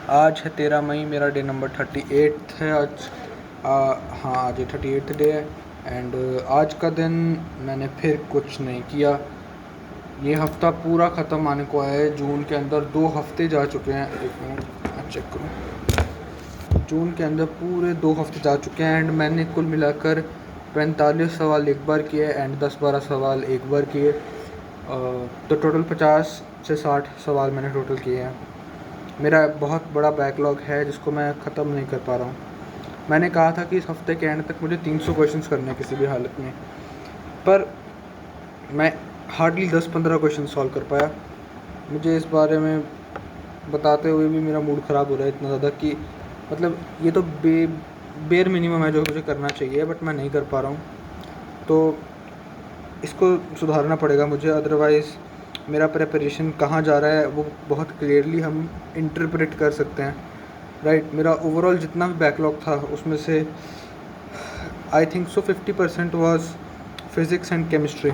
आज है 13 मई, मेरा डे नंबर 38 है आज। हाँ, आज 38th डे है। एंड आज का दिन मैंने फिर कुछ नहीं किया। ये हफ़्ता पूरा ख़त्म आने को आया है। जून के अंदर 2 हफ़्ते जा चुके हैं। एक मिनट चेक करूँ। जून के अंदर पूरे 2 हफ़्ते जा चुके हैं एंड मैंने कुल मिलाकर 45 सवाल एक बार किए एंड 10-12 सवाल एक बार किए। तो टोटल 50 से 60 सवाल मैंने टोटल किए हैं। मेरा बहुत बड़ा बैकलॉग है जिसको मैं ख़त्म नहीं कर पा रहा हूँ। मैंने कहा था कि इस हफ़्ते के एंड तक मुझे 300 क्वेश्चंस करने हैं किसी भी हालत में, पर मैं हार्डली 10-15 क्वेश्चन सॉल्व कर पाया। मुझे इस बारे में बताते हुए भी मेरा मूड ख़राब हो रहा है इतना ज़्यादा कि मतलब ये तो बेर मिनिमम है जो मुझे करना चाहिए, बट मैं नहीं कर पा रहा हूँ। तो इसको सुधारना पड़ेगा मुझे, अदरवाइज़ मेरा प्रिपरेशन कहाँ जा रहा है वो बहुत क्लियरली हम इंटरप्रेट कर सकते हैं, राइट। मेरा ओवरऑल जितना भी बैकलॉग था उसमें से I think so 50% was physics and chemistry.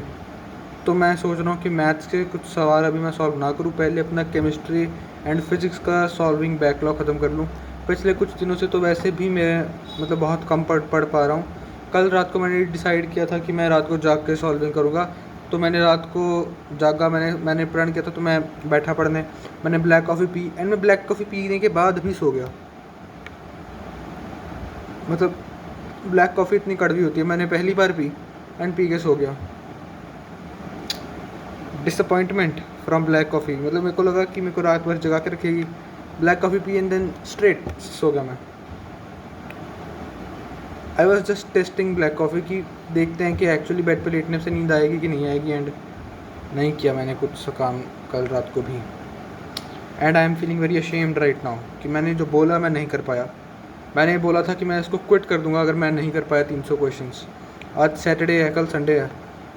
तो मैं सोच रहा हूँ कि मैथ्स के कुछ सवाल अभी मैं सॉल्व ना करूँ, पहले अपना केमिस्ट्री एंड फिज़िक्स का सॉल्विंग बैकलॉग ख़त्म कर लूँ। पिछले कुछ दिनों से तो वैसे भी मैं मतलब बहुत कम पढ़ पा रहा हूँ। कल रात को मैंने डिसाइड किया था कि मैं रात को जाग के सॉल्विंग करूँगा, तो मैंने रात को जागा, मैंने प्रण किया था, तो मैं बैठा पढ़ने। मैंने ब्लैक कॉफ़ी पी एंड मैं ब्लैक कॉफ़ी पीने के बाद भी सो गया। मतलब ब्लैक कॉफ़ी इतनी कड़वी होती है, मैंने पहली बार पी एंड पी के सो गया। डिसअपॉइंटमेंट फ्रॉम ब्लैक कॉफ़ी, मतलब मेरे को लगा कि मेरे को रात भर जगा के रखेगी। ब्लैक कॉफ़ी पी एंड देन स्ट्रेट सो गया मैं। I was just testing black coffee की देखते हैं कि एक्चुअली बेड पे लेटने से नींद आएगी कि नहीं आएगी, एंड नहीं किया मैंने कुछ सा काम कल रात को भी। And I am feeling very ashamed right now कि मैंने जो बोला मैं नहीं कर पाया। मैंने बोला था कि मैं इसको क्विट कर दूंगा अगर मैं नहीं कर पाया 300 क्वेश्चंस। आज सैटरडे है, कल संडे है,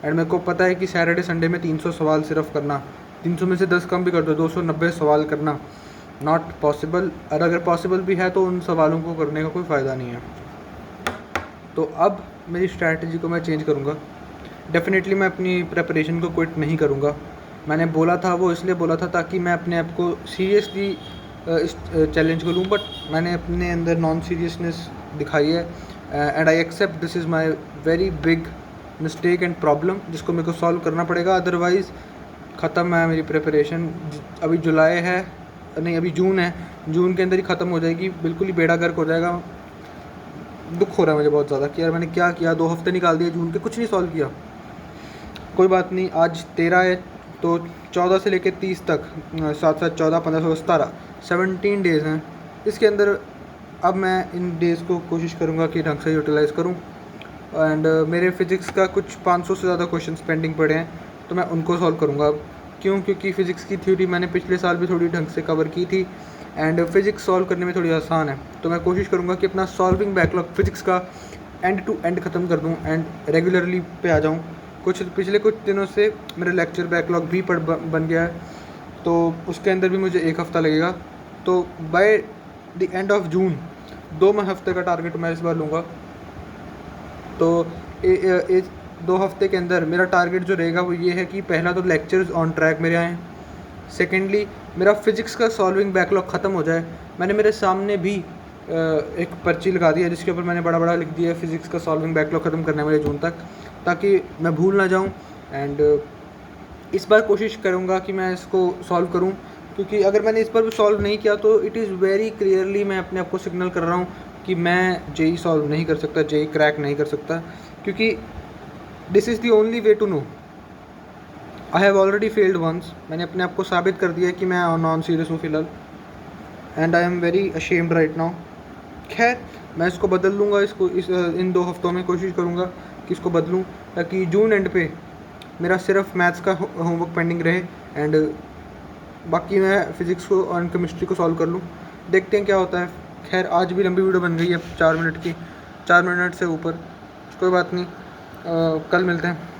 एंड मेरे को पता है कि सैटरडे संडे में 300 सवाल सिर्फ करना, 300 में से 10 कम भी कर दो, 290 सवाल करना नॉट पॉसिबल। और अगर पॉसिबल भी है तो उन सवालों को करने का कोई फ़ायदा नहीं है। तो अब मेरी स्ट्रैटेजी को मैं चेंज करूँगा। डेफिनेटली मैं अपनी प्रेपरेशन को क्विट नहीं करूँगा। मैंने बोला था वो इसलिए बोला था ताकि मैं अपने आप को सीरियसली इस चैलेंज को लूँ, बट मैंने अपने अंदर नॉन सीरियसनेस दिखाई है and I accept this is my very big mistake and problem जिसको मेरे को सॉल्व करना पड़ेगा। अदरवाइज़ ख़त्म है मेरी प्रिपरेशन। अभी जुलाई है, नहीं अभी जून है, जून के अंदर ही ख़त्म हो जाएगी, बिल्कुल ही बेड़ा गर्क हो जाएगा। दुख हो रहा है मुझे बहुत ज़्यादा कि यार मैंने क्या किया, 2 हफ्ते निकाल दिए जून के, कुछ नहीं सॉल्व किया। कोई बात नहीं, आज 13 है तो 14 से लेकर 30 तक 7-7 14 15 16 17 17 डेज़ हैं। इसके अंदर अब मैं इन डेज़ को कोशिश करूँगा कि ढंग से यूटिलाइज़ करूँ। एंड मेरे फिज़िक्स का कुछ 500 से ज़्यादा क्वेश्चंस पेंडिंग पड़े हैं, तो मैं उनको सॉल्व करूँगा अब। क्यों? क्योंकि फ़िज़िक्स की थ्योरी मैंने पिछले साल भी थोड़ी ढंग से कवर की थी एंड फिज़िक्स सॉल्व करने में थोड़ी आसान है। तो मैं कोशिश करूँगा कि अपना सॉल्विंग बैकलॉग फिज़िक्स का एंड टू एंड ख़त्म कर दूँ एंड रेगुलरली पे आ जाऊँ। पिछले कुछ दिनों से मेरा लेक्चर बैकलॉग भी बन गया है, तो उसके अंदर भी मुझे 1 हफ़्ता लगेगा। तो by the end of June 2 हफ़्ते का टारगेट मैं इस बार लूँगा। तो 2 हफ़्ते के अंदर मेरा टारगेट जो रहेगा वो ये है कि पहला तो लेक्चर्स ऑन ट्रैक मेरे आएँ, सेकेंडली मेरा फिज़िक्स का सॉल्विंग बैकलॉग ख़त्म हो जाए। मैंने मेरे सामने भी एक पर्ची लगा दी है जिसके ऊपर मैंने बड़ा बड़ा लिख दिया है फिज़िक्स का सॉल्विंग बैकलॉग ख़त्म करना है मुझे जून तक, ताकि मैं भूल ना जाऊँ। एंड इस बार कोशिश करूँगा कि मैं इसको सॉल्व करूँ, क्योंकि अगर मैंने इस बार भी सॉल्व नहीं किया तो इट इज़ वेरी क्लियरली मैं अपने आप को सिग्नल कर रहा हूँ कि मैं जेई सॉल्व नहीं कर सकता, जेई क्रैक नहीं कर सकता, क्योंकि this is the only way to know. I have already failed once. मैंने अपने आप को साबित कर दिया कि मैं नॉन सीरियस हूँ फ़िलहाल, and I am very ashamed right now. खैर मैं इसको बदल लूँगा, इन 2 हफ्तों में कोशिश करूँगा कि इसको बदलूँ, ताकि जून एंड पे मेरा सिर्फ मैथ्स का होमवर्क पेंडिंग रहे एंड बाकी मैं फ़िज़िक्स को और केमिस्ट्री को सॉल्व कर लूँ। देखते हैं क्या होता है। खैर आज भी लंबी वीडियो बन गई है 4 मिनट की, 4 मिनट से ऊपर। कोई बात नहीं, कल मिलते हैं।